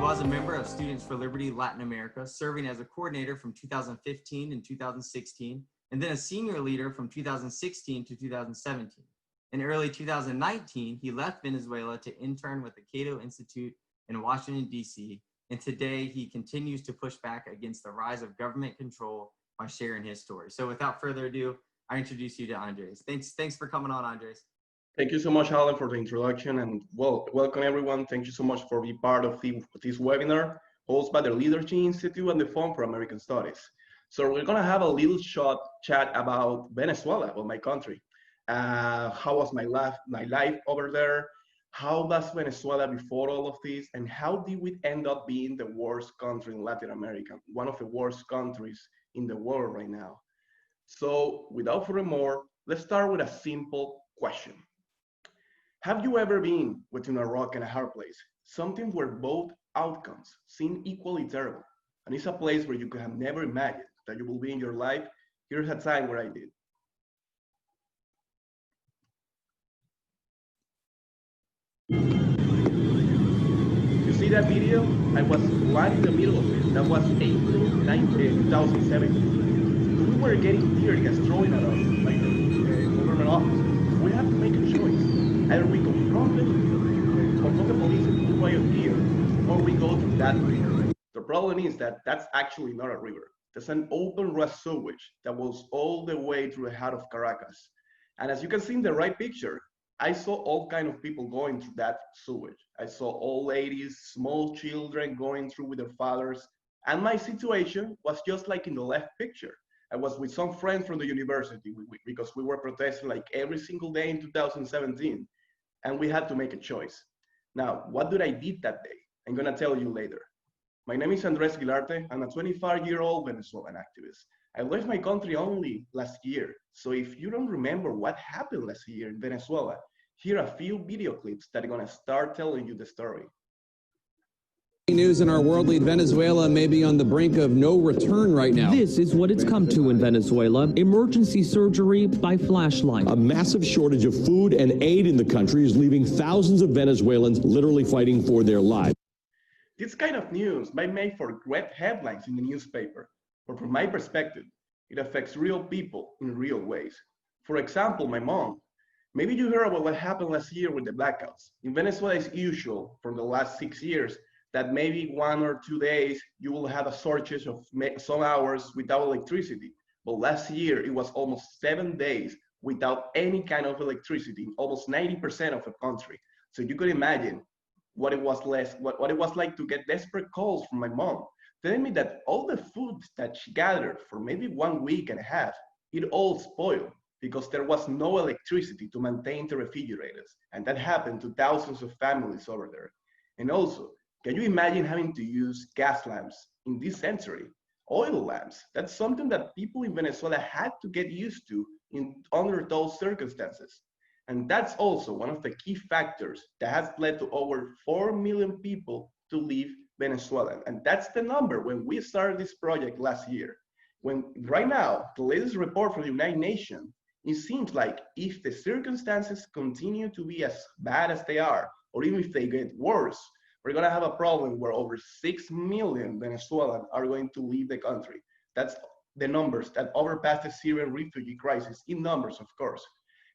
was a member of Students for Liberty Latin America, serving as a coordinator from 2015 and 2016, and then a senior leader from 2016 to 2017. In early 2019, he left Venezuela to intern with the Cato Institute in Washington, D.C., and today he continues to push back against the rise of government control by sharing his story. So without further adu, I introduce you to Andres. Thanks for coming on, Andres. Thank you so much, Alan, for the introduction, and welcome everyone. Thank you so much for being part of this webinar hosted by the Leadership Institute and the Fund for American Studies. So we're gonna have a little short chat about Venezuela, about my country. How was my life over there? How was Venezuela before all of this? And how did we end up being the worst country in Latin America, one of the worst countries in the world right now? So without further more, let's start with a simple question. Have you ever been between a rock and a hard place? Something where both outcomes seem equally terrible. And it's a place where you could have never imagined that you will be in your life. Here's a time where I did. You see that video? I was right in the middle of it. That was April 2007. We were getting tear gas thrown at us by the government officers. We have to make a choice. Either we confront the police and put riot here, or we go through that river. The problem is that that's actually not a river. There's an open rust sewage that goes all the way through the heart of Caracas. And as you can see in the right picture, I saw all kinds of people going through that sewage. I saw old ladies, small children going through with their fathers. And my situation was just like in the left picture. I was with some friends from the university because we were protesting like every single day in 2017. And we had to make a choice. Now, what did I did that day? I'm gonna tell you later. My name is Andres Guilarte. I'm a 25-year-old Venezuelan activist. I left my country only last year. So if you don't remember what happened last year in Venezuela, here are a few video clips that are gonna start telling you the story. News in our world lead, Venezuela may be on the brink of no return right now. This is what it's come to in Venezuela. Emergency surgery by flashlight. A massive shortage of food and aid in the country is leaving thousands of Venezuelans literally fighting for their lives. This kind of news might make for great headlines in the newspaper, but from my perspective, it affects real people in real ways. For example, my mom. Maybe you heard about what happened last year with the blackouts. In Venezuela, it's usual for the last 6 years that maybe 1 or 2 days you will have a shortage of some hours without electricity. But last year it was almost 7 days without any kind of electricity in almost 90% of the country. So you could imagine what it was like to get desperate calls from my mom telling me that all the food that she gathered for maybe 1 week and a half, it all spoiled because there was no electricity to maintain the refrigerators. And that happened to thousands of families over there. And also, can you imagine having to use gas lamps in this century? Oil lamps, that's something that people in Venezuela had to get used to under those circumstances. And that's also one of the key factors that has led to over 4 million people to leave Venezuela. And that's the number when we started this project last year. When right now, the latest report from the United Nations, it seems like if the circumstances continue to be as bad as they are, or even if they get worse, we're gonna have a problem where over 6 million Venezuelans are going to leave the country. That's the numbers that overpass the Syrian refugee crisis in numbers, of course.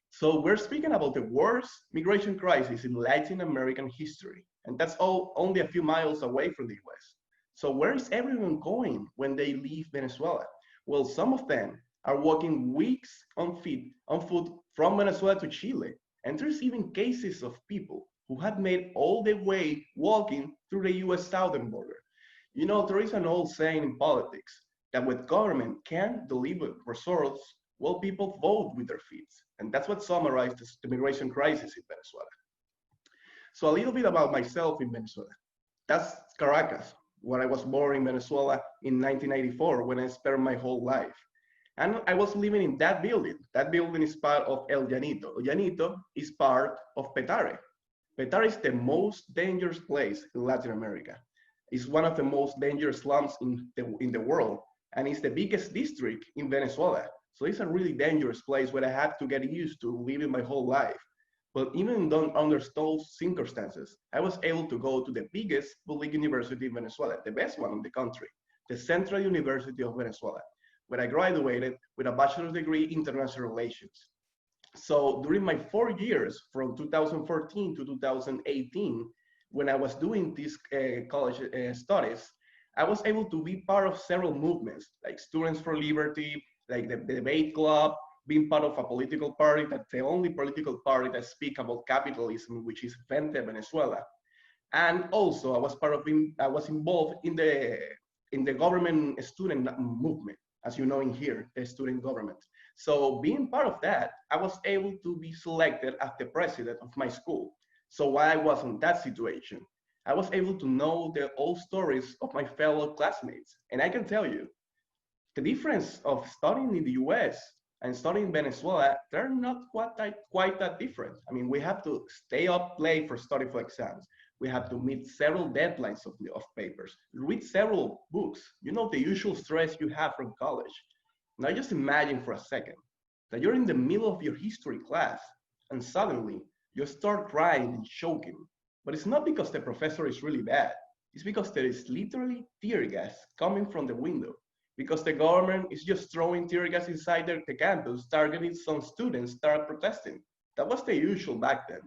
So we're speaking about the worst migration crisis in Latin American history. And that's only a few miles away from the US. So where is everyone going when they leave Venezuela? Well, some of them are walking weeks on foot from Venezuela to Chile. And there's even cases of people who had made all the way walking through the US southern border. You know, there is an old saying in politics that when government can't deliver results, well, people vote with their feet. And that's what summarizes the migration crisis in Venezuela. So a little bit about myself in Venezuela. That's Caracas, where I was born in Venezuela in 1984 when I spent my whole life. And I was living in that building. That building is part of El Llanito. El Llanito is part of Petare. Petare is the most dangerous place in Latin America. It's one of the most dangerous slums in the world, and it's the biggest district in Venezuela. So it's a really dangerous place where I had to get used to living my whole life. But even under those circumstances, I was able to go to the biggest public university in Venezuela, the best one in the country, the Central University of Venezuela, where I graduated with a bachelor's degree in international relations. So during my 4 years, from 2014 to 2018, when I was doing these college studies, I was able to be part of several movements, like Students for Liberty, like the debate club, being part of a political party, that's the only political party that speaks about capitalism, which is Vente Venezuela. And also I was involved in the government student movement, as you know in here, the student government. So being part of that, I was able to be selected as the president of my school. So while I was in that situation, I was able to know the old stories of my fellow classmates. And I can tell you, the difference of studying in the US and studying in Venezuela, they're not quite that different. I mean, we have to stay up late for study for exams. We have to meet several deadlines of papers, read several books. You know, the usual stress you have from college. Now just imagine for a second that you're in the middle of your history class and suddenly you start crying and choking. But it's not because the professor is really bad. It's because there is literally tear gas coming from the window, because the government is just throwing tear gas inside the campus, targeting some students start protesting. That was the usual back then.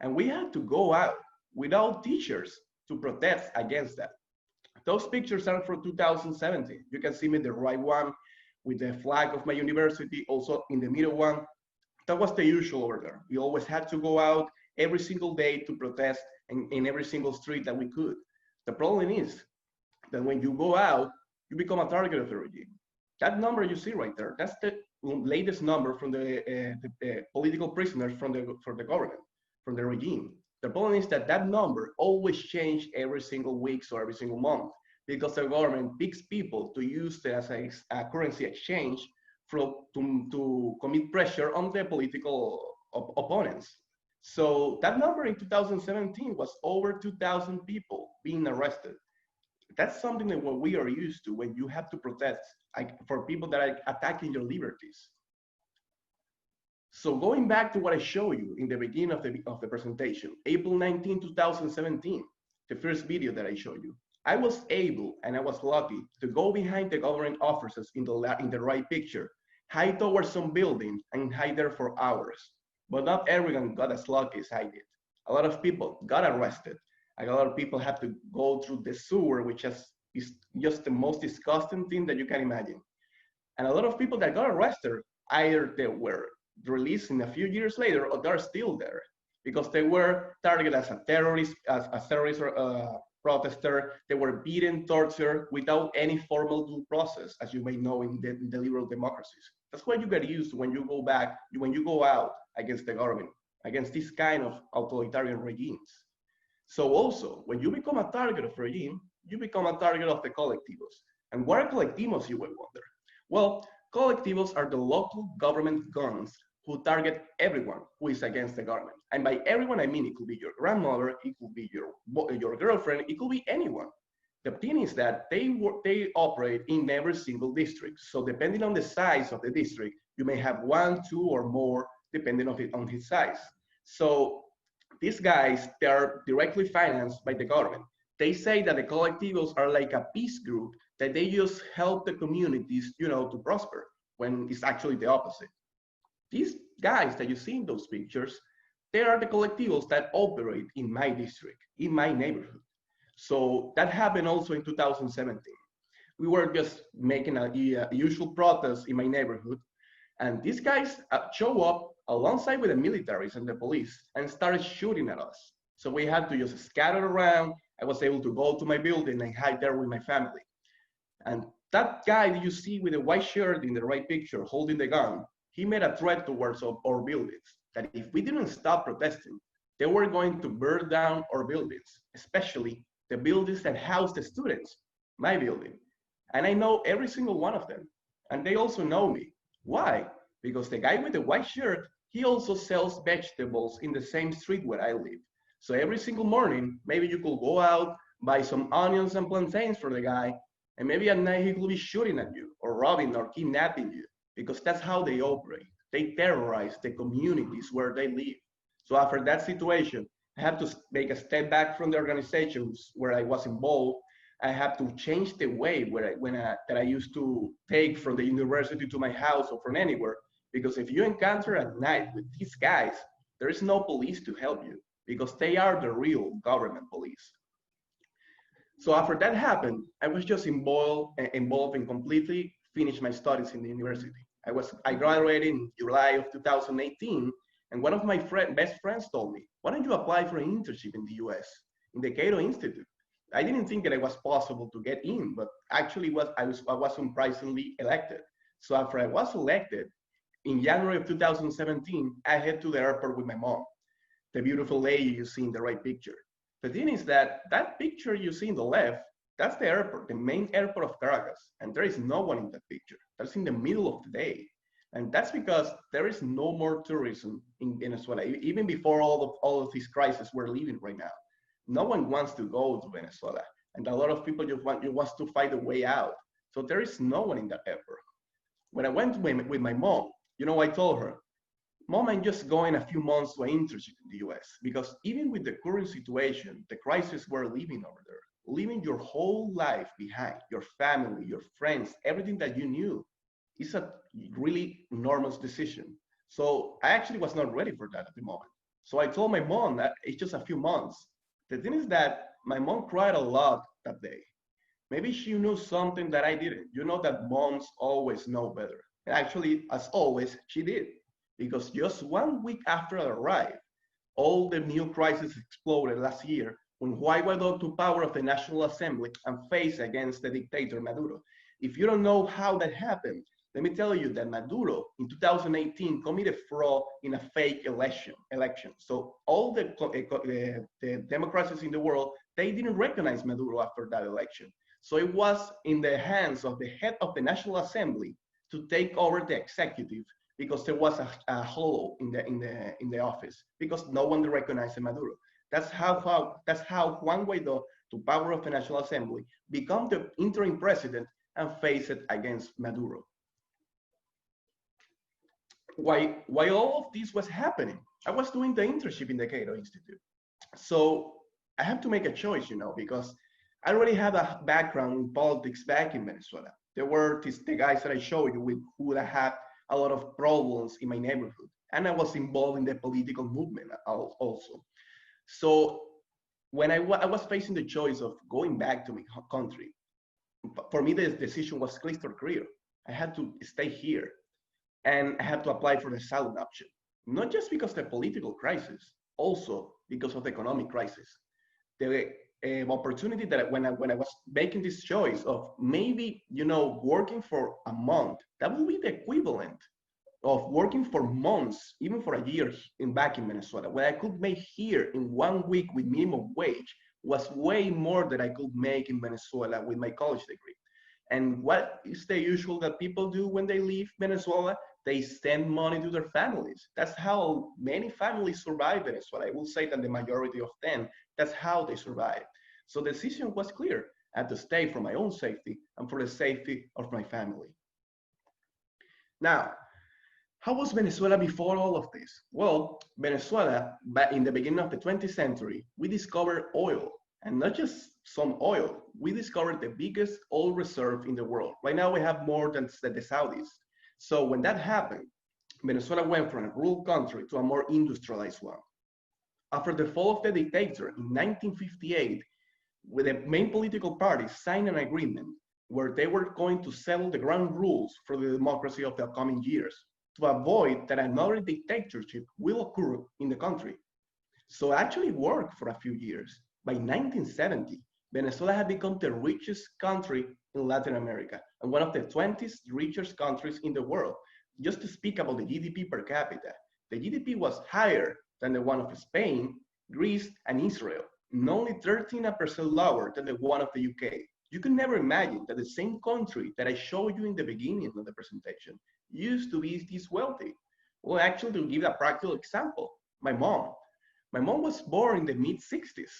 And we had to go out without teachers to protest against that. Those pictures are from 2017. You can see me the right one with the flag of my university, also in the middle one. That was the usual order. We always had to go out every single day to protest in every single street that we could. The problem is that when you go out, you become a target of the regime. That number you see right there, that's the latest number from the political prisoners from the government, from the regime. The problem is that that number always changes every single week or every single month, because the government picks people to use it as a currency exchange to commit pressure on the political opponents. So that number in 2017 was over 2,000 people being arrested. That's something that what we are used to when you have to protest for people that are attacking your liberties. So going back to what I showed you in the beginning of the presentation, April 19, 2017, the first video that I showed you, I was able and I was lucky to go behind the government offices in the right picture, hide towards some building and hide there for hours. But not everyone got as lucky as I did. A lot of people got arrested. A lot of people have to go through the sewer, which is just the most disgusting thing that you can imagine. And a lot of people that got arrested, either they were released in a few years later or they're still there because they were targeted as a terrorist, or protester. They were beaten, tortured without any formal due process, as you may know in the liberal democracies. That's what you get used to when you go out against the government, against this kind of authoritarian regimes. So also, when you become a target of regime, you become a target of the colectivos. And what are colectivos, you will wonder? Well, colectivos are the local government guns who target everyone who is against the government. And by everyone, I mean it could be your grandmother, it could be your girlfriend, it could be anyone. The thing is that they operate in every single district. So depending on the size of the district, you may have one, two, or more, depending on his size. So these guys, they are directly financed by the government. They say that the colectivos are like a peace group, that they just help the communities, to prosper, when it's actually the opposite. These guys that you see in those pictures, they are the colectivos that operate in my district, in my neighborhood. So that happened also in 2017. We were just making a usual protest in my neighborhood, and these guys show up alongside with the militaries and the police and started shooting at us. So we had to just scatter around. I was able to go to my building and hide there with my family. And that guy that you see with the white shirt in the right picture holding the gun, he made a threat towards our buildings, that if we didn't stop protesting, they were going to burn down our buildings, especially the buildings that house the students, my building. And I know every single one of them. And they also know me. Why? Because the guy with the white shirt, he also sells vegetables in the same street where I live. So every single morning, maybe you could go out, buy some onions and plantains for the guy, and maybe at night he could be shooting at you or robbing or kidnapping you, because that's how they operate. They terrorize the communities where they live. So after that situation, I had to make a step back from the organizations where I was involved. I had to change the way that I used to take from the university to my house or from anywhere. Because if you encounter at night with these guys, there is no police to help you because they are the real government police. So after that happened, I was just involved and completely finished my studies in the university. I graduated in July of 2018, and one of my best friends told me, "Why don't you apply for an internship in the U.S. in the Cato Institute?" I didn't think that it was possible to get in, but actually I was surprisingly elected. So after I was elected, in January of 2017, I head to the airport with my mom, the beautiful lady you see in the right picture. The thing is that picture you see in the left, that's the airport, the main airport of Caracas, and there is no one in that picture. That's in the middle of the day. And that's because there is no more tourism in Venezuela, even before all of these crises we're living right now. No one wants to go to Venezuela, and a lot of people just want to find a way out. So there is no one in that airport. When I went with my mom, I told her, "Mom, I'm just going a few months to an internship in the US because even with the current situation, the crisis we're living over there, leaving your whole life behind, your family, your friends, everything that you knew, is a really enormous decision." So I actually was not ready for that at the moment. So I told my mom that it's just a few months. The thing is that my mom cried a lot that day. Maybe she knew something that I didn't. You know that moms always know better. And actually, as always, she did. Because just 1 week after I arrived, all the new crises exploded last year when Guaidó took power of the National Assembly and faced against the dictator Maduro. If you don't know how that happened, let me tell you that Maduro in 2018 committed fraud in a fake election. So all the democracies in the world, they didn't recognize Maduro after that election. So it was in the hands of the head of the National Assembly to take over the executive because there was a hole in the office because no one recognized Maduro. That's how Juan Guaidó, to power of the National Assembly, became the interim president and faced it against Maduro. While all of this was happening, I was doing the internship in the Cato Institute. So I have to make a choice, because I already have a background in politics back in Venezuela. There were the guys that I showed you with who I had a lot of problems in my neighborhood. And I was involved in the political movement also. So when I was facing the choice of going back to my country, for me, the decision was crystal clear. I had to stay here and I had to apply for the asylum option. Not just because of the political crisis, also because of the economic crisis. The opportunity that when I was making this choice of maybe, working for a month, that would be the equivalent of working for months, even for a year back in Venezuela. What I could make here in 1 week with minimum wage was way more than I could make in Venezuela with my college degree. And what is the usual that people do when they leave Venezuela? They send money to their families. That's how many families survive Venezuela. I will say that the majority of them, that's how they survive. So the decision was clear. I had to stay for my own safety and for the safety of my family. Now, how was Venezuela before all of this? Well, Venezuela, back in the beginning of the 20th century, we discovered oil, and not just some oil. We discovered the biggest oil reserve in the world. Right now, we have more than the Saudis. So when that happened, Venezuela went from a rural country to a more industrialized one. After the fall of the dictator in 1958, with the main political parties signed an agreement where they were going to settle the ground rules for the democracy of the upcoming years to avoid that another dictatorship will occur in the country. So it actually worked for a few years. By 1970, Venezuela had become the richest country in Latin America and one of the 20 richest countries in the world. Just to speak about the GDP per capita, the GDP was higher than the one of Spain, Greece, and Israel, and only 13% lower than the one of the UK. You can never imagine that the same country that I showed you in the beginning of the presentation used to be this wealthy. Well, actually, to give a practical example, my mom was born in the mid-60s,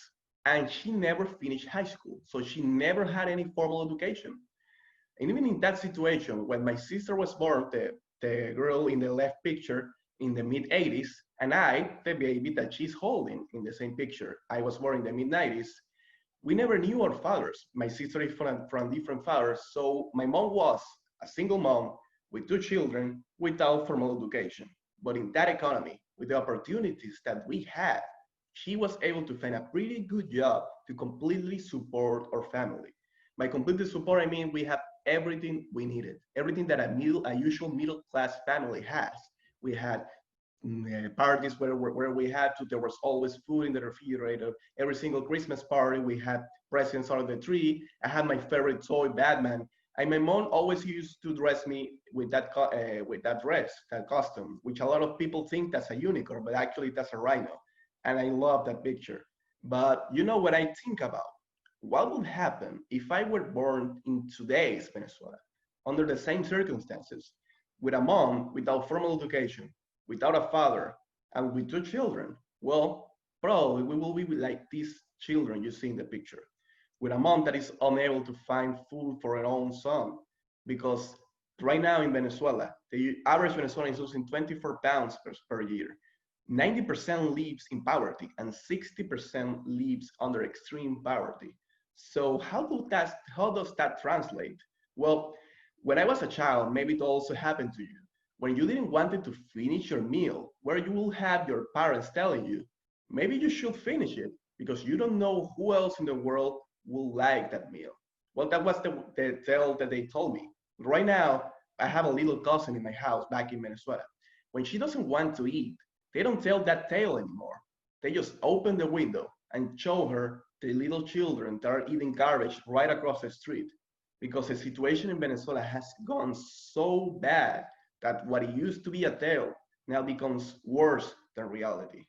and she never finished high school, so she never had any formal education. And even in that situation, when my sister was born, the girl in the left picture, in the mid-80s, And I, the baby that she's holding in the same picture, I was born in the mid-90s. We never knew our fathers. My sister is from different fathers. So my mom was a single mom with 2 children without formal education. But in that economy, with the opportunities that we had, she was able to find a pretty good job to completely support our family. By completely support, I mean we have everything we needed, everything that a usual middle class family has. We had parties where we had to, there was always food in the refrigerator. Every single Christmas party, we had presents under the tree. I had my favorite toy, Batman. And my mom always used to dress me with that dress, that costume, which a lot of people think that's a unicorn, but actually that's a rhino. And I love that picture. But you know what I think about? What would happen if I were born in today's Venezuela, under the same circumstances, with a mom without formal education, without a father, and with 2 children? Well, probably we will be like these children you see in the picture, with a mom that is unable to find food for her own son. Because right now in Venezuela, the average Venezuelan is losing 24 pounds per year. 90% lives in poverty and 60% lives under extreme poverty. So how does that translate? Well, when I was a child, maybe it also happened to you. When you didn't want to finish your meal, where you will have your parents telling you, maybe you should finish it because you don't know who else in the world will like that meal. Well, that was the tale that they told me. Right now, I have a little cousin in my house back in Venezuela. When she doesn't want to eat, they don't tell that tale anymore. They just open the window and show her the little children that are eating garbage right across the street, because the situation in Venezuela has gone so bad that what used to be a tale now becomes worse than reality.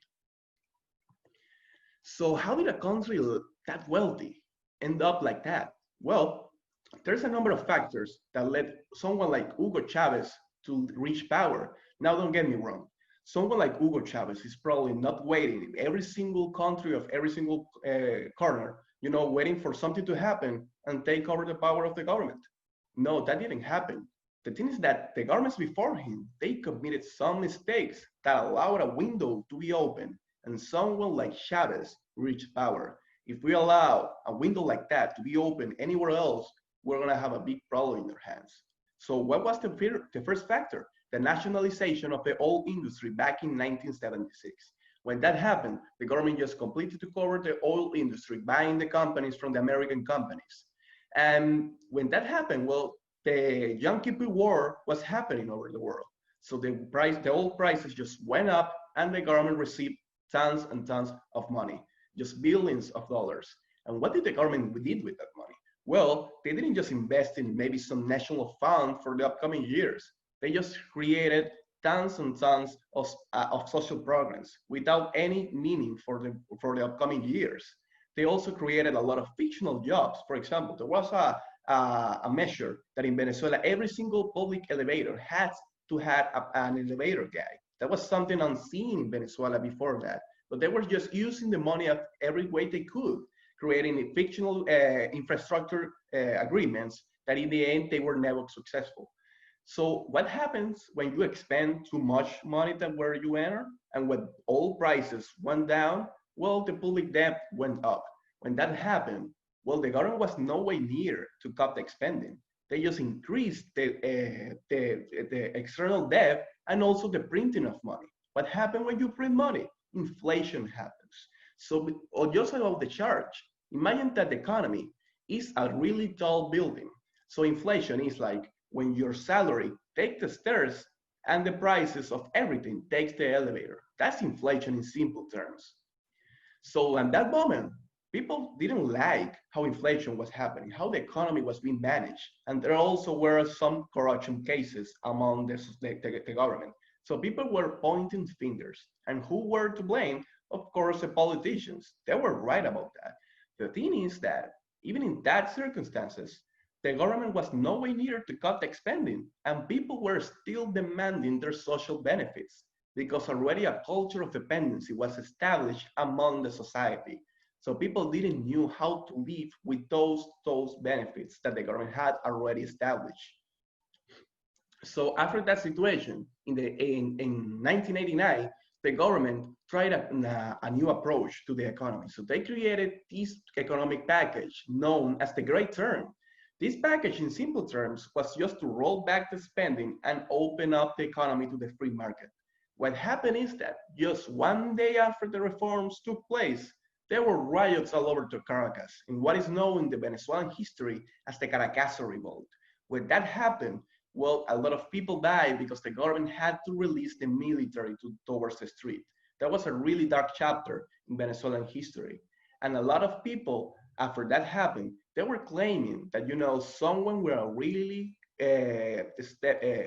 So how did a country that wealthy end up like that? Well, there's a number of factors that led someone like Hugo Chavez to reach power. Now, don't get me wrong. Someone like Hugo Chavez is probably not waiting in every single country of every single corner, waiting for something to happen and take over the power of the government. No, that didn't happen. The thing is that the governments before him, they committed some mistakes that allowed a window to be open, and someone like Chavez reached power. If we allow a window like that to be open anywhere else, we're gonna have a big problem in their hands. So what was the first factor? The nationalization of the oil industry back in 1976. When that happened, the government just completely took over the oil industry, buying the companies from the American companies. And when that happened, well, the Yom Kippur War was happening over the world. So the oil prices just went up and the government received tons and tons of money, just billions of dollars. And what did the government did with that money? Well, they didn't just invest in maybe some national fund for the upcoming years. They just created tons and tons of social programs without any meaning for the upcoming years. They also created a lot of fictional jobs. For example, there was a measure that in Venezuela, every single public elevator had to have an elevator guy. That was something unseen in Venezuela before that. But they were just using the money of every way they could, creating fictional infrastructure agreements that in the end, they were never successful. So what happens when you expend too much money than where you enter? And when oil prices went down, well, the public debt went up. When that happened, well, the government was no way near to cut the expending. They just increased the external debt and also the printing of money. What happened when you print money? Inflation happens. So just about the charge, imagine that the economy is a really tall building. So inflation is like when your salary takes the stairs and the prices of everything takes the elevator. That's inflation in simple terms. So at that moment, people didn't like how inflation was happening, how the economy was being managed. And there also were some corruption cases among the government. So people were pointing fingers. And who were to blame? Of course, the politicians. They were right about that. The thing is that even in that circumstances, the government was nowhere near to cut the spending, and people were still demanding their social benefits because already a culture of dependency was established among the society. So people didn't know how to live with those benefits that the government had already established. So after that situation, in 1989, the government tried a new approach to the economy. So they created this economic package known as the Great Term. This package, in simple terms, was just to roll back the spending and open up the economy to the free market. What happened is that just one day after the reforms took place, there were riots all over to Caracas in what is known in the Venezuelan history as the Caracazo Revolt. When that happened, well, a lot of people died because the government had to release the military towards the street. That was a really dark chapter in Venezuelan history. And a lot of people, after that happened, they were claiming that, someone with a really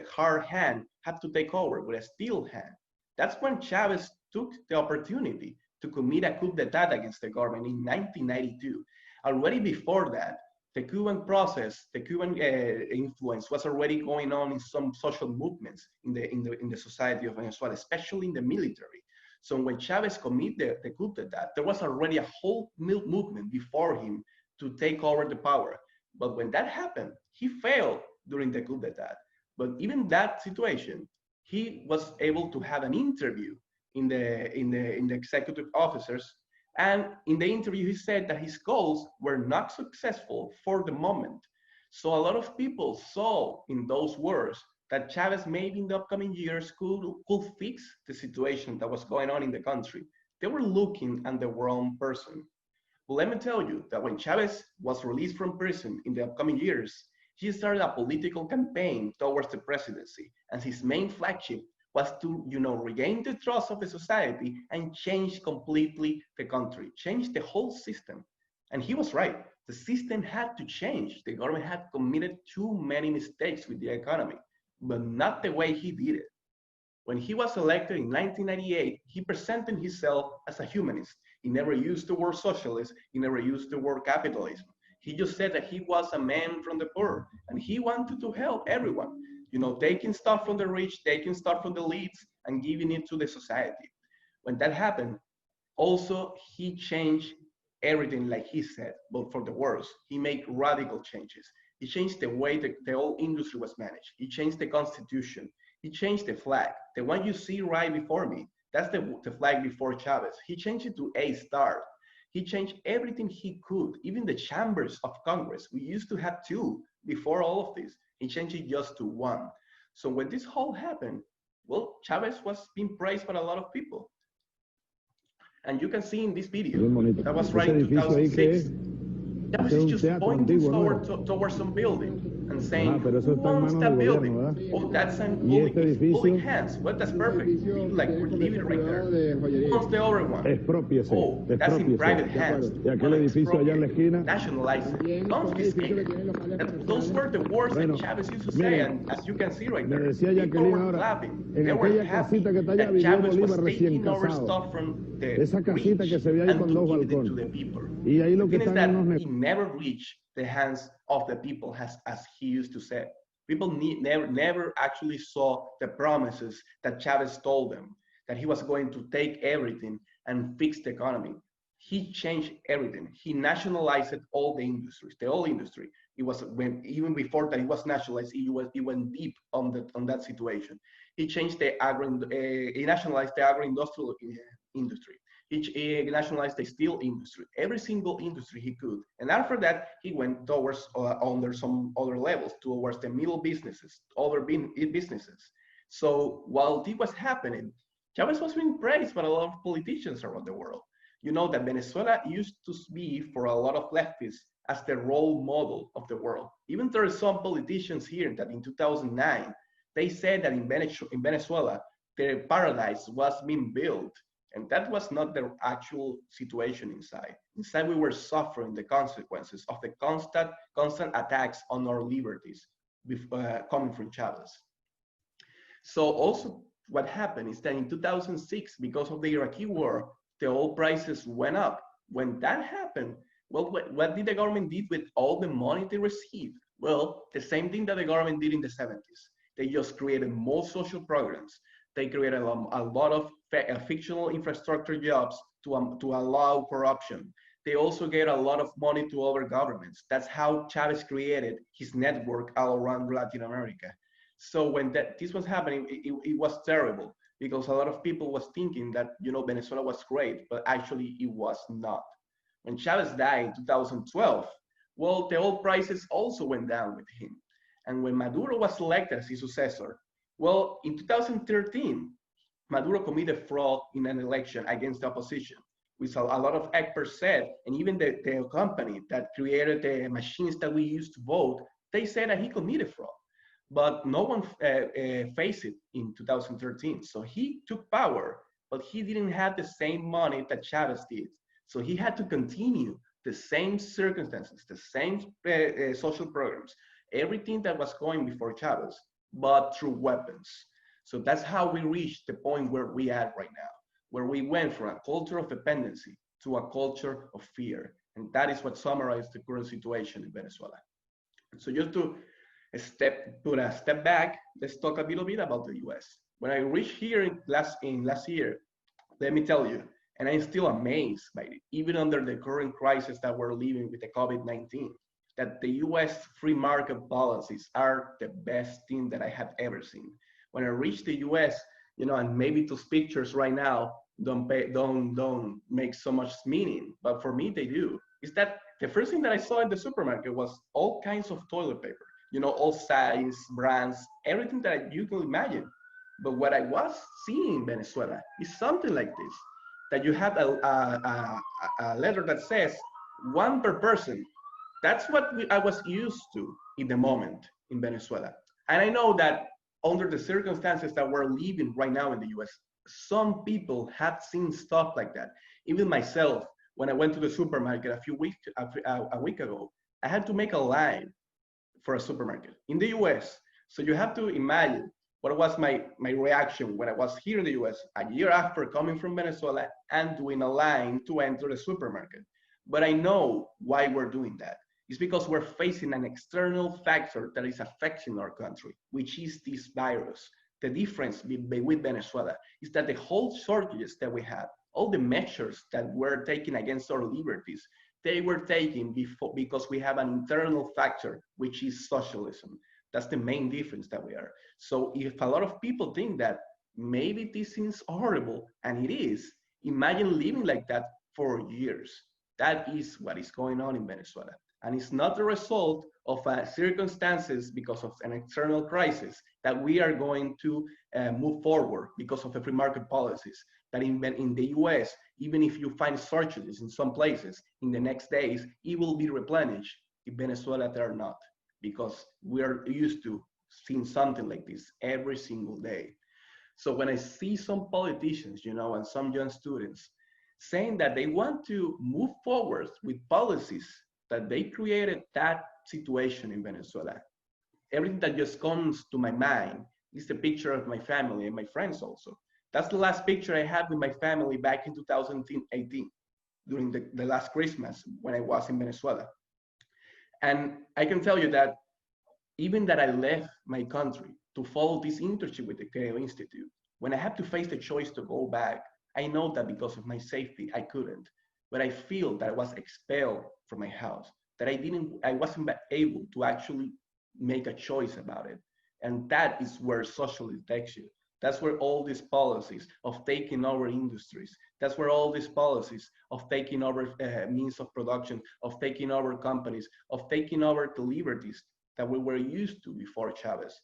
hard hand had to take over with a steel hand. That's when Chavez took the opportunity to commit a coup d'etat against the government in 1992. Already before that, the Cuban process, the Cuban influence was already going on in some social movements in the society of Venezuela, especially in the military. So when Chavez committed the coup d'etat, there was already a whole movement before him to take over the power. But when that happened, he failed during the coup d'etat. But even that situation, he was able to have an interview in the executive officers. And in the interview, he said that his goals were not successful for the moment. So a lot of people saw in those words that Chavez maybe in the upcoming years could fix the situation that was going on in the country. They were looking at the wrong person. But let me tell you that when Chavez was released from prison in the upcoming years, he started a political campaign towards the presidency, and his main flagship was to, regain the trust of the society and change completely the country, change the whole system. And he was right. The system had to change. The government had committed too many mistakes with the economy, but not the way he did it. When he was elected in 1998, he presented himself as a humanist. He never used the word socialist. He never used the word capitalism. He just said that he was a man from the poor, and he wanted to help everyone. Taking stuff from the rich, taking stuff from the elites, and giving it to the society. When that happened, also he changed everything, like he said, but for the worse. He made radical changes. He changed the way the whole industry was managed. He changed the constitution. He changed the flag. The one you see right before me, that's the flag before Chavez. He changed it to a star. He changed everything he could, even the chambers of Congress. We used to have two before all of this. He changed it just to one. So when this whole happened, well, Chavez was being praised by a lot of people. And you can see in this video, that was right in 2006. Chavez is just pointing towards some building and saying, who owns that building? Oh, that's an holding hands. Well, that's perfect. Like, we're leaving right there. Who owns the other one? Oh, that's in private hands. Nationalize it. Confiscate it. Those were the words that Chavez used to say, and as you can see right there, people were clapping. They were happy that Chavez was taking over stuff from the rich and giving it to the people. The thing is that he never reached the hands of the people as he used to say. People never actually saw the promises that Chavez told them, that he was going to take everything and fix the economy. He changed everything. He nationalized all the industries, the whole industry. It was even before that it was nationalized, he went deep on that situation. He changed he nationalized the agro-industrial industry. He nationalized the steel industry, every single industry he could. And after that, he went towards under some other levels, towards the middle businesses, other businesses. So while this was happening, Chavez was being praised by a lot of politicians around the world. You know that Venezuela used to be for a lot of leftists as the role model of the world. Even there are some politicians here that in 2009, they said that in Venezuela, the paradise was being built. And that was not the actual situation inside. Inside, we were suffering the consequences of the constant attacks on our liberties coming from Chavez. So also what happened is that in 2006, because of the Iraqi war, the oil prices went up. When that happened, well, what did the government do with all the money they received? Well, the same thing that the government did in the 70s. They just created more social programs. They created a lot of fictional infrastructure jobs to allow corruption. They also gave a lot of money to other governments. That's how Chavez created his network all around Latin America. So when this was happening, it was terrible. because a lot of people was thinking that, Venezuela was great, but actually it was not. When Chavez died in 2012, well, the oil prices also went down with him. And when Maduro was elected as his successor, well, in 2013, Maduro committed fraud in an election against the opposition, which a lot of experts said, and even the company that created the machines that we used to vote, they said that he committed fraud. But no one faced it in 2013. So he took power, but he didn't have the same money that Chavez did. So he had to continue the same circumstances, the same social programs, everything that was going before Chavez, but through weapons. So that's how we reached the point where we are right now, where we went from a culture of dependency to a culture of fear. And that is what summarized the current situation in Venezuela. So just to put a step back, let's talk a little bit about the US. When I reached here last year, let me tell you, and I'm still amazed by it, even under the current crisis that we're living with the COVID-19, that the US free market policies are the best thing that I have ever seen. When I reached the US, and maybe those pictures right now don't make so much meaning, but for me they do. Is that the first thing that I saw in the supermarket was all kinds of toilet paper, all size, brands, everything that you can imagine. But what I was seeing in Venezuela is something like this, that you have a letter that says one per person. That's what I was used to in the moment in Venezuela. And I know that under the circumstances that we're living right now in the US, some people have seen stuff like that. Even myself, when I went to the supermarket a week ago, I had to make a line for a supermarket in the US. So you have to imagine what was my reaction when I was here in the US a year after coming from Venezuela and doing a line to enter the supermarket. But I know why we're doing that. It's because we're facing an external factor that is affecting our country, which is this virus. The difference with Venezuela is that the whole shortages that we have, all the measures that were taken against our liberties, they were taken because we have an internal factor, which is socialism. That's the main difference that we are. So if a lot of people think that maybe this seems horrible, and it is, imagine living like that for years. That is what is going on in Venezuela. And it's not the result of circumstances because of an external crisis that we are going to move forward because of the free market policies. That in the US, even if you find shortages in some places, in the next days, it will be replenished. In Venezuela, they're not, because we're used to seeing something like this every single day. So when I see some politicians, and some young students saying that they want to move forward with policies that they created that situation in Venezuela, everything that just comes to my mind is the picture of my family and my friends also. That's the last picture I had with my family back in 2018, during the last Christmas when I was in Venezuela. And I can tell you that even that I left my country to follow this internship with the Cato Institute, when I had to face the choice to go back, I know that because of my safety, I couldn't. But I feel that I was expelled from my house, that I wasn't able to actually make a choice about it. And that is where socialism takes you. That's where all these policies of taking over industries, that's where all these policies of taking over means of production, of taking over companies, of taking over the liberties that we were used to before Chavez.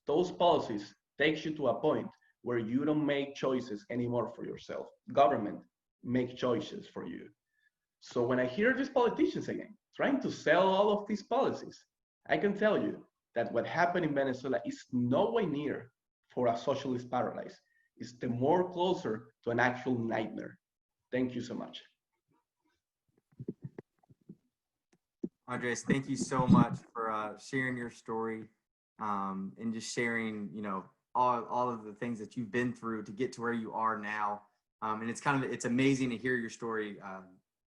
Those policies takes you to a point where you don't make choices anymore for yourself. Government make choices for you. So when I hear these politicians again, trying to sell all of these policies, I can tell you that what happened in Venezuela is no way near for a socialist paradise. It's the more closer to an actual nightmare. Thank you so much. Andres, thank you so much for sharing your story and just sharing, all of the things that you've been through to get to where you are now. And it's amazing to hear your story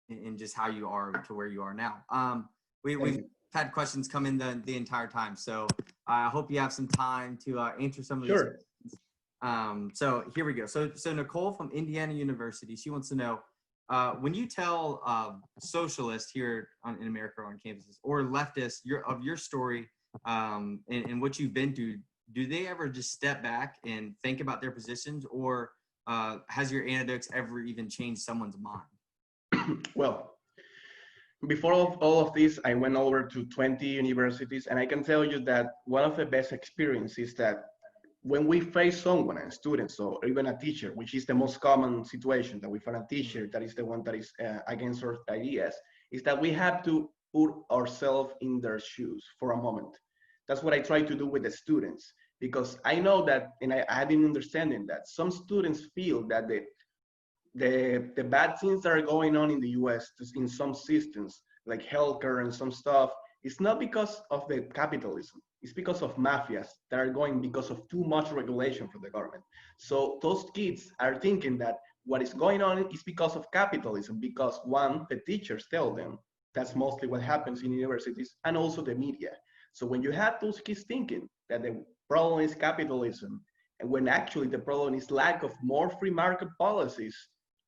and just how you are to where you are now. We've had questions come in the entire time, so I hope you have some time to answer some of these questions. So here we go. So Nicole from Indiana University, she wants to know, when you tell socialists here in America on campuses or leftists of your story and what you've been through, do they ever just step back and think about their positions, or has your anecdotes ever even changed someone's mind? Well, before all of this, I went over to 20 universities, and I can tell you that one of the best experiences that when we face someone, a student, or even a teacher, which is the most common situation that we find a teacher that is the one that is against our ideas, is that we have to put ourselves in their shoes for a moment. That's what I try to do with the students, because I know that, and I've been understanding that some students feel that the bad things that are going on in the US in some systems, like healthcare and some stuff, it's not because of the capitalism. It's because of mafias that are going because of too much regulation from the government. So those kids are thinking that what is going on is because of capitalism, because one, the teachers tell them that's mostly what happens in universities, and also the media. So when you have those kids thinking that the problem is capitalism, and when actually the problem is lack of more free market policies,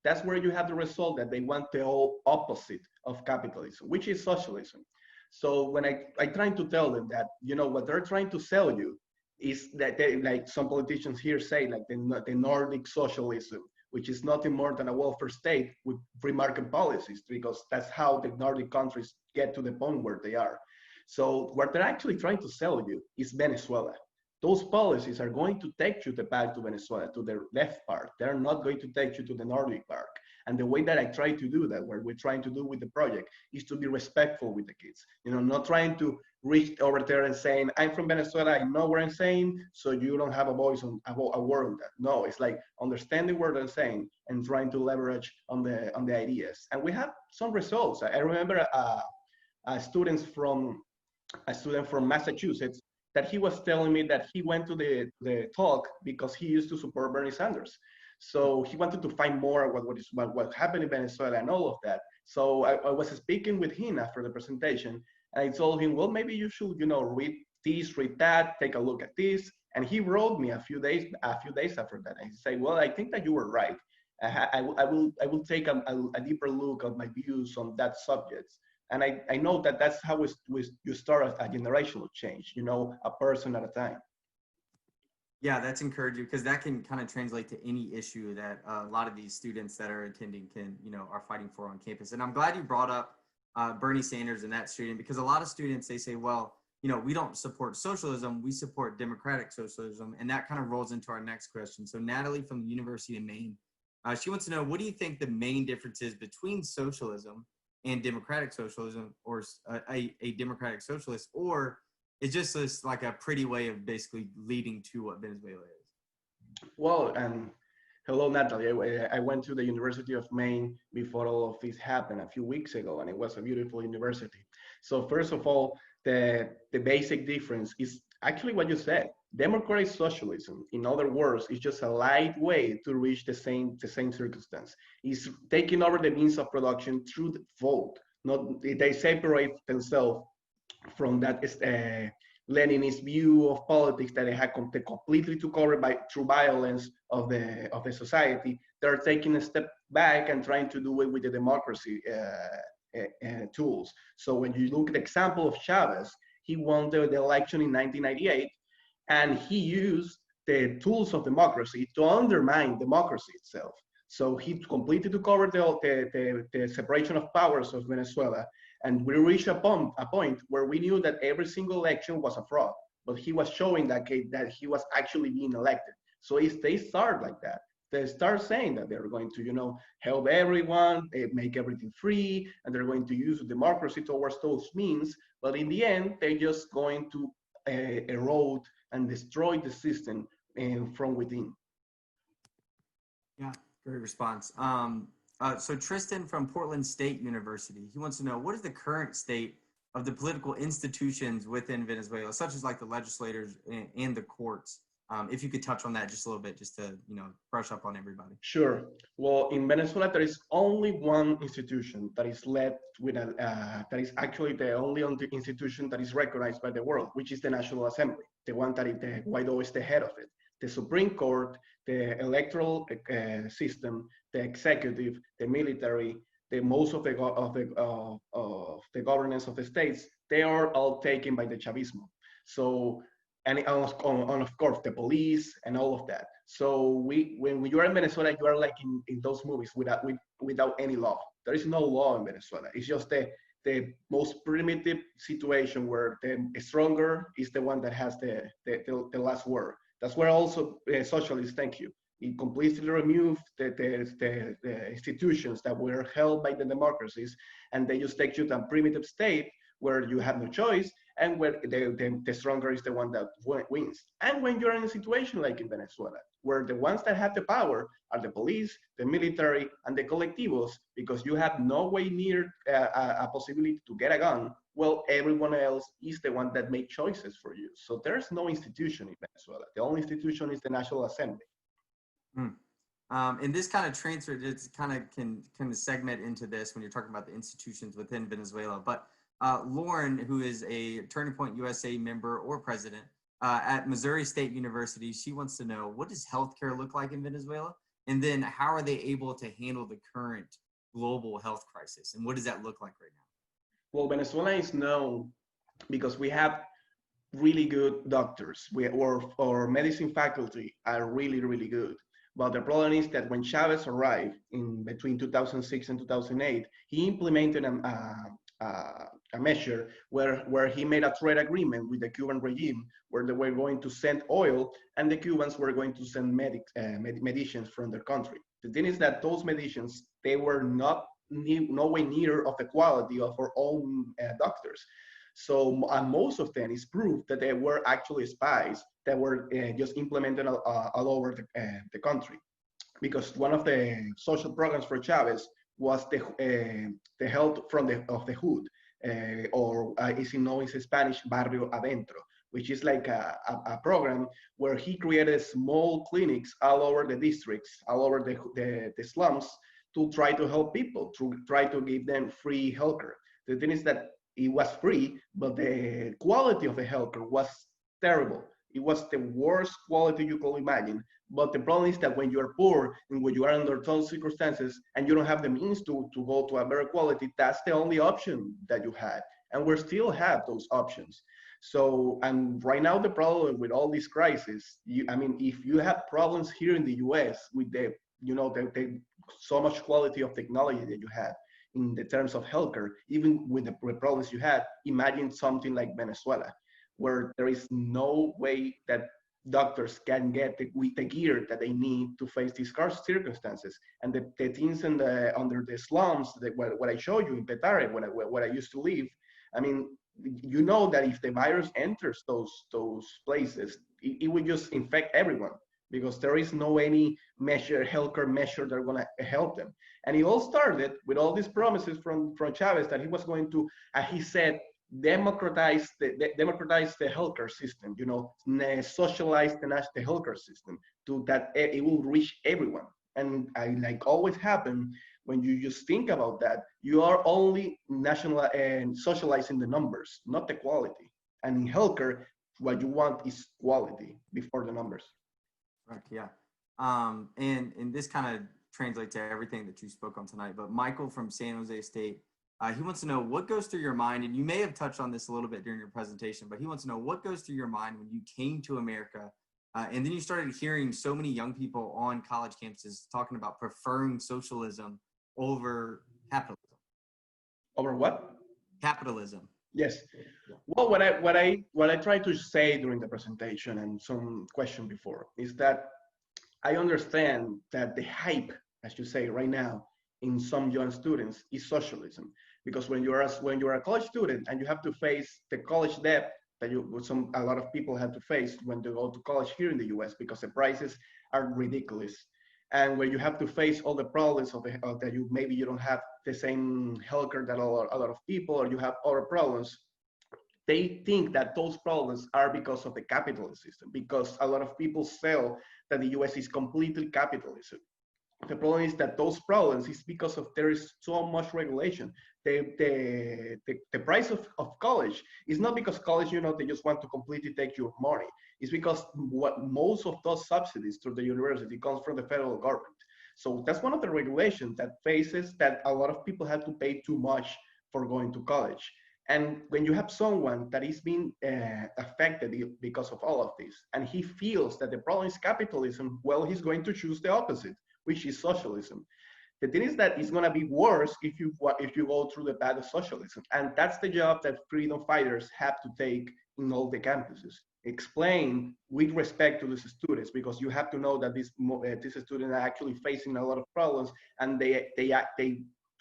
that's where you have the result that they want the whole opposite of capitalism, which is socialism. So when I trying to tell them that, you know, what they're trying to sell you is that they, like some politicians here say, like the Nordic socialism, which is nothing more than a welfare state with free market policies, because that's how the Nordic countries get to the point where they are. So what they're actually trying to sell you is Venezuela. Those policies are going to take you back to Venezuela, to the left part. They're not going to take you to the Nordic part. And the way that I try to do that, what we're trying to do with the project, is to be respectful with the kids. You know, not trying to reach over there and saying, I'm from Venezuela, I know what I'm saying, so you don't have a voice on a word on that. No, it's like understanding what I'm saying and trying to leverage on the ideas. And we have some results. I remember a student from Massachusetts that he was telling me that he went to the talk because he used to support Bernie Sanders. So he wanted to find more what happened in Venezuela and all of that. So I was speaking with him after the presentation, and I told him, well, maybe you should, you know, read this, read that, take a look at this. And he wrote me a few days after that. And he said, well, I think that you were right. I will take a deeper look at my views on that subject. And I know that that's how you start a generational change, you know, a person at a time. Yeah, that's encouraging, because that can kind of translate to any issue that a lot of these students that are attending are fighting for on campus. And I'm glad you brought up Bernie Sanders and that student, because a lot of students, they say, well, we don't support socialism, we support democratic socialism. And that kind of rolls into our next question. So Natalie from the University of Maine, she wants to know, what do you think the main difference is between socialism and democratic socialism, or a democratic socialist, or it's just this like a pretty way of basically leading to what Venezuela is? Well, hello, Natalie. I went to the University of Maine before all of this happened a few weeks ago, and it was a beautiful university. So first of all, the basic difference is actually what you said. Democratic socialism, in other words, is just a light way to reach the same circumstance. It's taking over the means of production through the vote. Not they separate themselves from that Leninist view of politics that they had completely took over through violence of the society. They're taking a step back and trying to do it with the democracy tools. So when you look at the example of Chavez, he won the election in 1998, and he used the tools of democracy to undermine democracy itself. So he completely took over the separation of powers of Venezuela. And we reached a point where we knew that every single election was a fraud, but he was showing that he was actually being elected. So if they start like that, they start saying that they're going to, help everyone, make everything free, and they're going to use democracy towards those means. But in the end, they're just going to erode and destroy the system from within. Yeah, great response. So Tristan from Portland State University, he wants to know, what is the current state of the political institutions within Venezuela, such as like the legislators and the courts? If you could touch on that just a little bit, just to, brush up on everybody. Sure. Well, in Venezuela, there is only one institution that is led with that is actually the only institution that is recognized by the world, which is the National Assembly, the one that Guaido is the head of it. The Supreme Court, the electoral system, the executive, the military, most of the governance of the states, they are all taken by the Chavismo. So and of course the police and all of that. So when you are in Venezuela, you are like in those movies without any law. There is no law in Venezuela. It's just the most primitive situation where the stronger is the one that has the last word. That's where also socialists, thank you. It completely removed the institutions that were held by the democracies, and they just take you to a primitive state where you have no choice, and where the stronger is the one that wins. And when you're in a situation like in Venezuela, where the ones that have the power are the police, the military, and the colectivos, because you have no way near a possibility to get a gun, well, everyone else is the one that make choices for you. So there's no institution in Venezuela. The only institution is the National Assembly. And this kind of transfer, it's kind of segment into this when you're talking about the institutions within Venezuela. But Lauren, who is a Turning Point USA member or president at Missouri State University, she wants to know, what does healthcare look like in Venezuela? And then how are they able to handle the current global health crisis? And what does that look like right now? Well, Venezuela is known because we have really good doctors. Our medicine faculty are really, really good. But the problem is that when Chavez arrived in between 2006 and 2008, he implemented a measure where he made a trade agreement with the Cuban regime, where they were going to send oil and the Cubans were going to send medicines from their country. The thing is that those medicines, they were no way near of the quality of our own doctors. So most of them is proof that they were actually spies that were just implemented all over the country. Because one of the social programs for Chavez was the health of the hood, or is known in Spanish, Barrio Adentro, which is like a program where he created small clinics all over the districts, all over the slums, to try to help people, to try to give them free healthcare. The thing is that it was free, but the quality of the healthcare was terrible. It was the worst quality you could imagine. But the problem is that when you are poor and when you are under those circumstances and you don't have the means to go to a better quality, that's the only option that you had. And we still have those options. So, and right now the problem with all these crises, if you have problems here in the US with the so much quality of technology that you have in the terms of healthcare, even with the problems you had, imagine something like Venezuela, where there is no way that doctors can get the gear that they need to face these circumstances. And the things under the slums, what I showed you in Petare, where I used to live, you know that if the virus enters those places, it will just infect everyone, because there is no any healthcare measure that are going to help them. And it all started with all these promises from Chavez that he was going to, he said, democratize the healthcare system, socialize the healthcare system to that it will reach everyone. And like always happen, when you just think about that, you are only national and socializing the numbers, not the quality. And in healthcare, what you want is quality before the numbers. Right. Yeah. And this kind of translates to everything that you spoke on tonight. But Michael from San Jose State, he wants to know what goes through your mind, and you may have touched on this a little bit during your presentation, but he wants to know what goes through your mind when you came to America, and then you started hearing so many young people on college campuses talking about preferring socialism over capitalism. Over what? Capitalism. Yes. Well, what I tried to say during the presentation and some question before is that I understand that the hype, as you say right now, in some young students is socialism, because when you're a college student and you have to face the college debt that a lot of people have to face when they go to college here in the US, because the prices are ridiculous, and where you have to face all the problems that you don't have the same healthcare that a lot of people, or you have other problems. They think that those problems are because of the capitalist system, because a lot of people sell that the US is completely capitalism. The problem is that those problems is because there is so much regulation. The price of college is not because college, they just want to completely take your money. It's because most of those subsidies to the university comes from the federal government. So that's one of the regulations that faces that a lot of people have to pay too much for going to college. And when you have someone that is being affected because of all of this, and he feels that the problem is capitalism, well, he's going to choose the opposite, which is socialism. The thing is that it's going to be worse if you go through the path of socialism, and that's the job that freedom fighters have to take in all the campuses. Explain with respect to these students, because you have to know that these students are actually facing a lot of problems, and they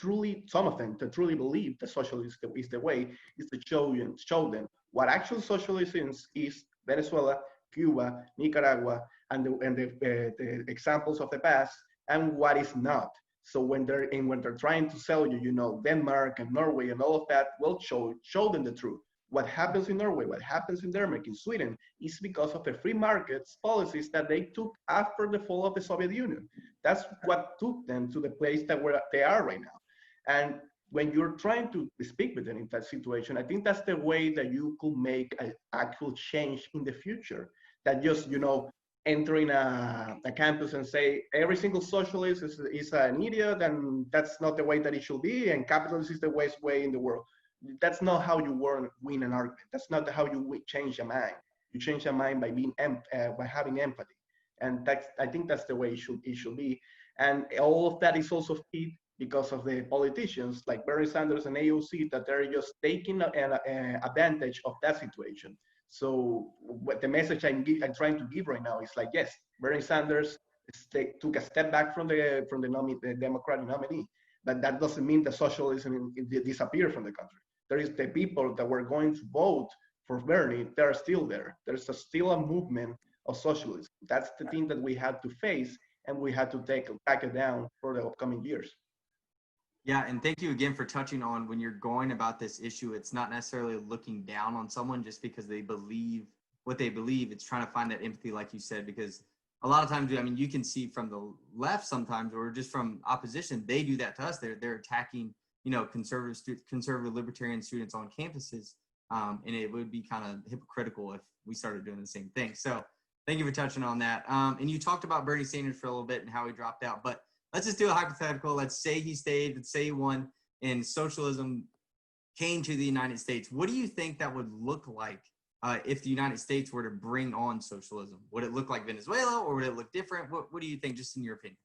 truly, some of them, to truly believe that socialism is the way, is to show them what actual socialism is Venezuela, Cuba, Nicaragua, and the examples of the past, and what is not. So when they're trying to sell you, Denmark and Norway and all of that, well, show them the truth. What happens in Norway, what happens in Denmark, in Sweden, is because of the free markets policies that they took after the fall of the Soviet Union. That's what took them to the place that where they are right now. And when you're trying to speak with them in that situation, I think that's the way that you could make an actual change in the future. That just, entering a campus and say every single socialist is an idiot, and that's not the way that it should be, and capitalism is the best way in the world. That's not how you win an argument. That's not how you change a mind. You change a mind by by having empathy, and I think that's the way it should be. And all of that is also key because of the politicians like Bernie Sanders and AOC, that they're just taking an advantage of that situation. So what the message I'm trying to give right now is like, yes, Bernie Sanders took a step back from the Democratic nominee, but that doesn't mean that socialism disappeared from the country. There is the people that were going to vote for Bernie, they're still there. There's still a movement of socialism. That's the thing that we had to face, and we had to back it down for the upcoming years. Yeah, and thank you again for touching on when you're going about this issue, it's not necessarily looking down on someone just because they believe what they believe. It's trying to find that empathy, like you said, because a lot of times, you can see from the left sometimes, or just from opposition, they do that to us. They're attacking, conservative libertarian students on campuses, and it would be kind of hypocritical if we started doing the same thing. So thank you for touching on that. And you talked about Bernie Sanders for a little bit and how he dropped out, but let's just do a hypothetical. Let's say he stayed, let's say he won, and socialism came to the United States. What do you think that would look like if the United States were to bring on socialism? Would it look like Venezuela, or would it look different? What do you think, just in your opinion?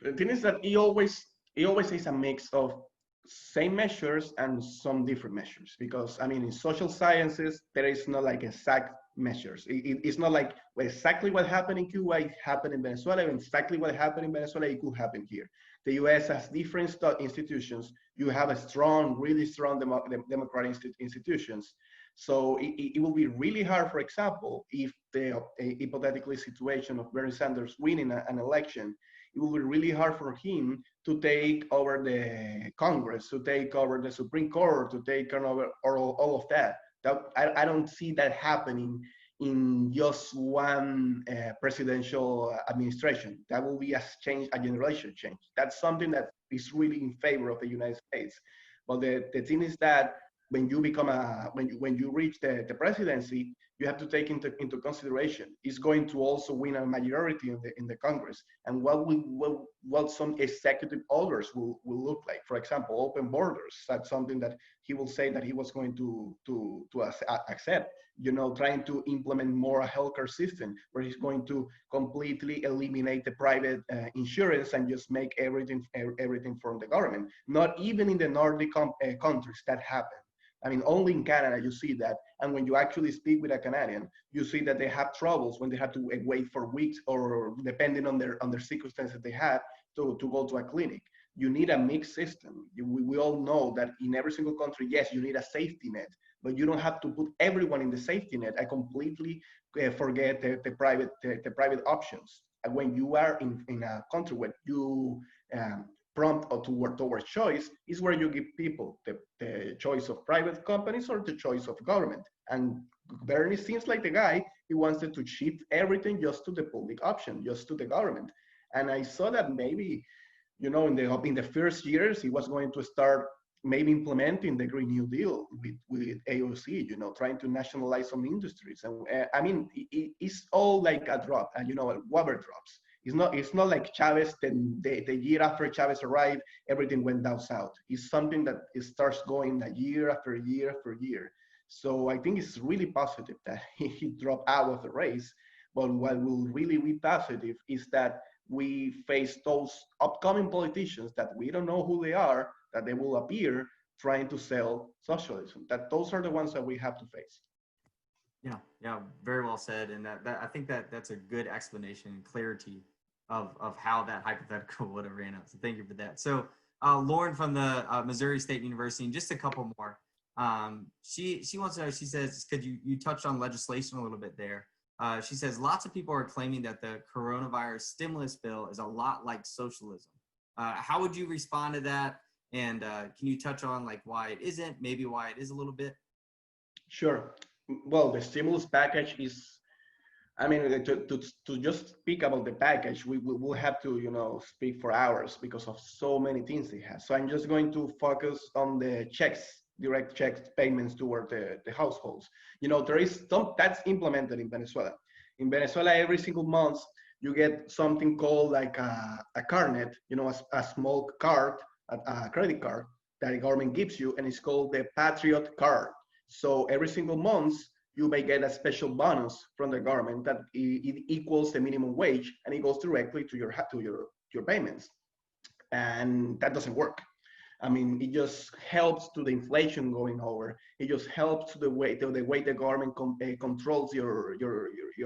The thing is that he always is a mix of same measures and some different measures, because in social sciences there is not like exact measures. It's not like exactly what happened in Cuba it happened in Venezuela, and exactly what happened in Venezuela it could happen here. The US has different institutions. You have really strong democratic institutions. So it will be really hard, for example, if the hypothetical situation of Bernie Sanders winning an election, it will be really hard for him to take over the Congress, to take over the Supreme Court, to take over all of that. I don't see that happening in just one presidential administration. That will be a generation change. That's something that is really in favor of the United States. But the thing is that when you become when you reach the presidency, you have to take into consideration it's going to also win a majority in the Congress, and what some executive orders will look like. For example, open borders. That's something that he will say that he was going to accept. Trying to implement more a healthcare system where he's going to completely eliminate the private insurance and just make everything from the government. Not even in the Nordic countries that happen. Only in Canada you see that. And when you actually speak with a Canadian, you see that they have troubles when they have to wait for weeks, or depending on their circumstances they have to go to a clinic. You need a mixed system. We all know that in every single country, yes, you need a safety net, but you don't have to put everyone in the safety net. I completely forget the private options. And when you are in a country where you prompt or towards choice, is where you give people the choice of private companies or the choice of government. And Bernie seems like the guy who wanted to shift everything just to the public option, just to the government. And I saw that maybe, in the first years, he was going to start maybe implementing the Green New Deal with AOC, trying to nationalize some industries. And it's all like a drop, water drops. It's not like Chavez. Then the year after Chavez arrived, everything went down south. It's something that it starts going a year after year after year. So I think it's really positive that he dropped out of the race. But what will really be positive is that we face those upcoming politicians that we don't know who they are, that they will appear trying to sell socialism. That those are the ones that we have to face. Yeah, very well said. And that I think that's a good explanation and clarity of how that hypothetical would have ran out. So thank you for that. So Lauren from the Missouri State University, and just a couple more. She wants to know, she says, could you touched on legislation a little bit there. She says, lots of people are claiming that the coronavirus stimulus bill is a lot like socialism. How would you respond to that? And can you touch on like why it isn't, maybe why it is a little bit? Sure. Well, the stimulus package is, I mean, to just speak about the package, we will have to, speak for hours because of so many things it has. So I'm just going to focus on the checks, direct checks payments toward the households. There is some that's implemented in Venezuela. In Venezuela, every single month, you get something called like a carnet, a small card, a credit card that the government gives you, and it's called the Patriot card. So every single month, you may get a special bonus from the government that it equals the minimum wage, and it goes directly to your payments. And that doesn't work. I mean, it just helps to the inflation going over. It just helps to the way the government controls your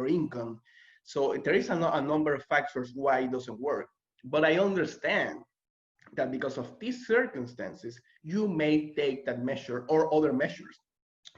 income. So there is a number of factors why it doesn't work. But I understand that because of these circumstances, you may take that measure or other measures.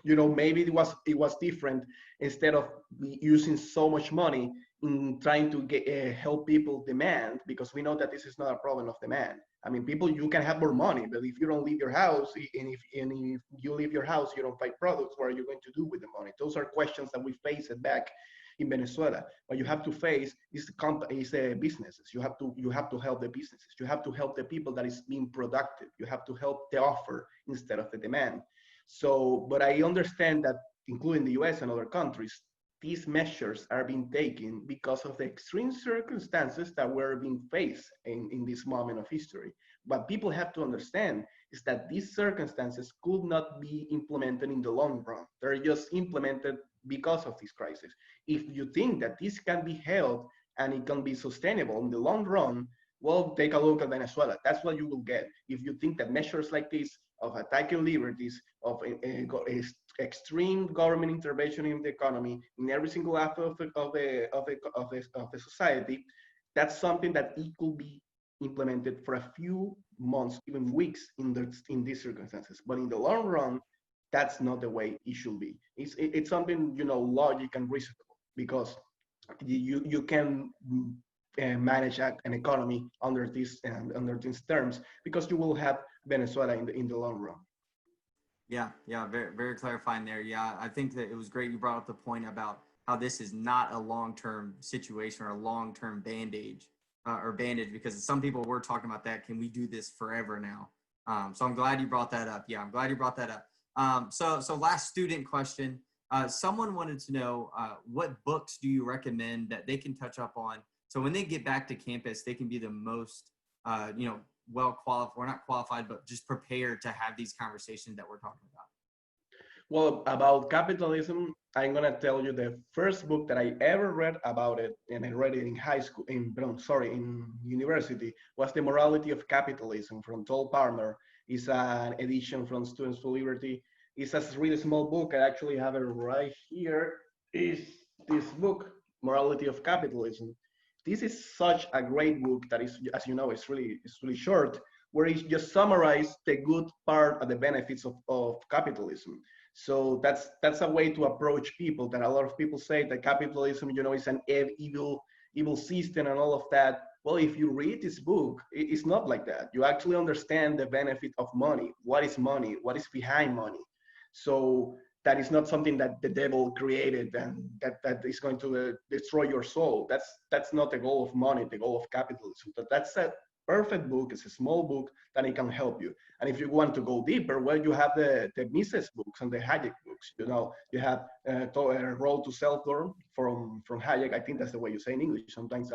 Maybe it was different. Instead of using so much money in trying to help people demand, because we know that this is not a problem of demand. I mean, you can have more money, but if you don't leave your house, and if you leave your house, you don't buy products, what are you going to do with the money? Those are questions that we face back in Venezuela. What you have to face is the businesses. You have to help the businesses. You have to help the people that is being productive. You have to help the offer instead of the demand. So, but I understand that, including the US and other countries, these measures are being taken because of the extreme circumstances that we're being faced in this moment of history. What people have to understand is that these circumstances could not be implemented in the long run. They're just implemented because of this crisis. If you think that this can be held and it can be sustainable in the long run, well, take a look at Venezuela. That's what you will get. If you think that measures like this of attacking liberties, of extreme government intervention in the economy, in every single aspect of the society, that's something that it could be implemented for a few months, even weeks in these circumstances. But in the long run, that's not the way it should be. It's something, logic and reasonable, because you can manage an economy under these terms, because you will have Venezuela in the long run. Yeah, very, very clarifying there. Yeah, I think that it was great you brought up the point about how this is not a long-term situation or a long-term bandage, because some people were talking about that. Can we do this forever now? So I'm glad you brought that up. Yeah, I'm glad you brought that up. So last student question. Someone wanted to know what books do you recommend that they can touch up on, so when they get back to campus, they can be the most, well qualified, or not qualified, but just prepared to have these conversations that we're talking about. Well, about capitalism, I'm gonna tell you the first book that I ever read about it, and I read it in high school, in university, was The Morality of Capitalism from Toll Palmer. It's an edition from Students for Liberty. It's a really small book. I actually have it right here. Is this book, Morality of Capitalism. This is such a great book that is, as you know, it's really short, where it just summarizes the good part of the benefits of capitalism. So that's a way to approach people. That a lot of people say that capitalism, is an evil system and all of that. Well, if you read this book, it's not like that. You actually understand the benefit of money. What is money? What is behind money? So that is not something that the devil created and that is going to destroy your soul. That's not the goal of money, the goal of capitalism. But that's a perfect book. It's a small book that it can help you. And if you want to go deeper, well, you have the Mises books and the Hayek books. You have Road to Self-Harm from Hayek. I think that's the way you say in English. Sometimes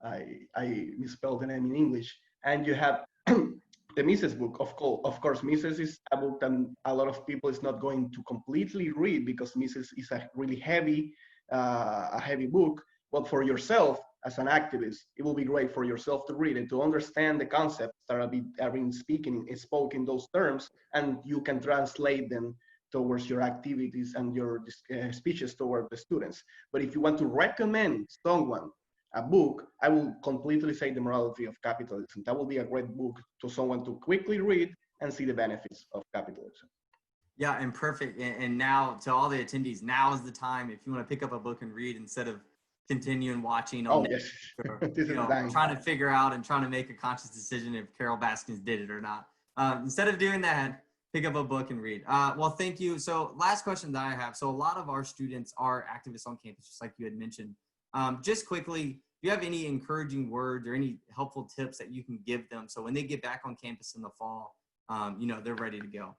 I misspelled the name in English. And you have the Mises book, of course. Mises is a book that a lot of people is not going to completely read because Mises is a really heavy book. But for yourself as an activist, it will be great for yourself to read and to understand the concepts that are being spoken in those terms, and you can translate them towards your activities and your speeches toward the students. But if you want to recommend someone a book, I will completely say The Morality of Capitalism. That will be a great book to someone to quickly read and see the benefits of capitalism. Yeah, and perfect. And now to all the attendees, now is the time if you want to pick up a book and read instead of continuing watching on yes. or, This trying to figure out and trying to make a conscious decision if Carol Baskins did it or not. Instead of doing that, pick up a book and read. Well, thank you. So last question that I have. So a lot of our students are activists on campus, just like you had mentioned. Just quickly, do you have any encouraging words or any helpful tips that you can give them so when they get back on campus in the fall, they're ready to go?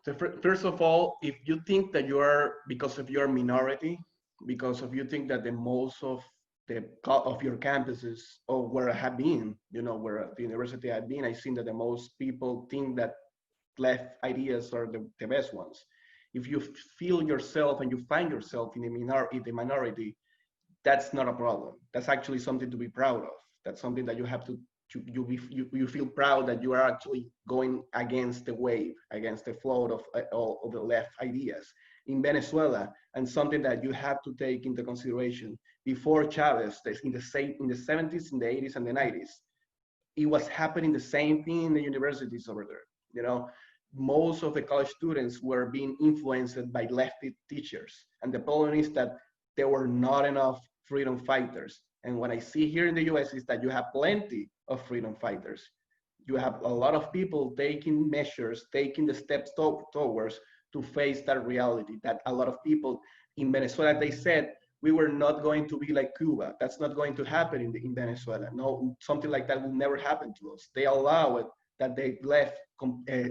So first of all, if you think that you are, because of your minority, because of you think that the most of your campuses, or where I have been, where the university I've been, I've seen that the most people think that left ideas are the best ones. If you feel yourself and you find yourself in the minority, that's not a problem. That's actually something to be proud of. That's something that you have you feel proud that you are actually going against the wave, against the flow of the left ideas in Venezuela, and something that you have to take into consideration. Before Chavez, in the 70s, in the 80s, and the 90s, it was happening the same thing in the universities over there. Most of the college students were being influenced by lefty teachers, and the problem is that there were not enough freedom fighters. And what I see here in the US is that you have plenty of freedom fighters. You have a lot of people taking measures, taking the steps towards to face that reality, that a lot of people in Venezuela, they said, we were not going to be like Cuba. That's not going to happen in Venezuela. No, something like that will never happen to us. They allow it, that they left,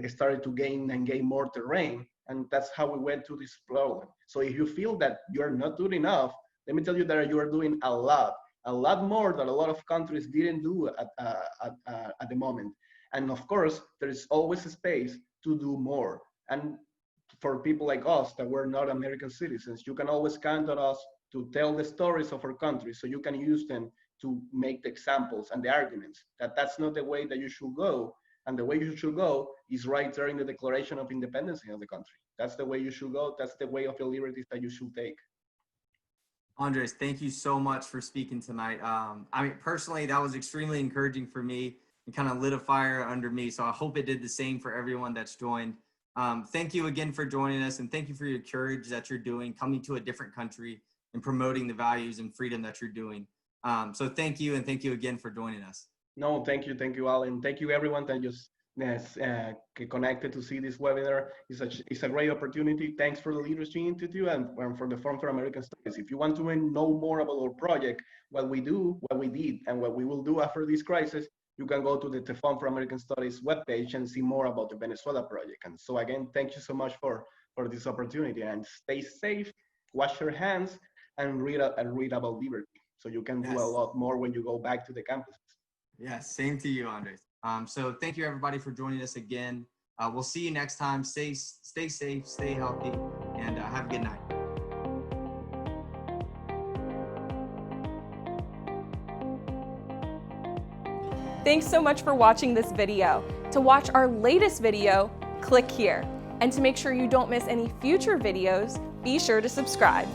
started to gain more terrain. And that's how we went to this problem. So if you feel that you're not doing enough, let me tell you that you are doing a lot more that a lot of countries didn't do at the moment. And of course, there is always a space to do more. And for people like us that were not American citizens, you can always count on us to tell the stories of our country, so you can use them to make the examples and the arguments that that's not the way that you should go. And the way you should go is right there in the Declaration of Independence of the country. That's the way you should go. That's the way of the liberties that you should take. Andres, thank you so much for speaking tonight. Personally, that was extremely encouraging for me and kind of lit a fire under me. So I hope it did the same for everyone that's joined. Thank you again for joining us, and thank you for your courage that you're doing, coming to a different country and promoting the values and freedom that you're doing. So thank you, and thank you again for joining us. No, thank you, Alan. Thank you, everyone that just connected to see this webinar. It's a great opportunity. Thanks for the Leadership Institute and for the Fund for American Studies. If you want to know more about our project, what we do, what we did, and what we will do after this crisis, you can go to the Fund for American Studies webpage and see more about the Venezuela project. And so again, thank you so much for this opportunity, and stay safe, wash your hands, and read about liberty. So you can do a lot more when you go back to the campuses. Yes, same to you, Andres. So thank you everybody for joining us again. We'll see you next time. Stay safe, stay healthy, and have a good night. Thanks so much for watching this video. To watch our latest video, click here. And to make sure you don't miss any future videos, be sure to subscribe.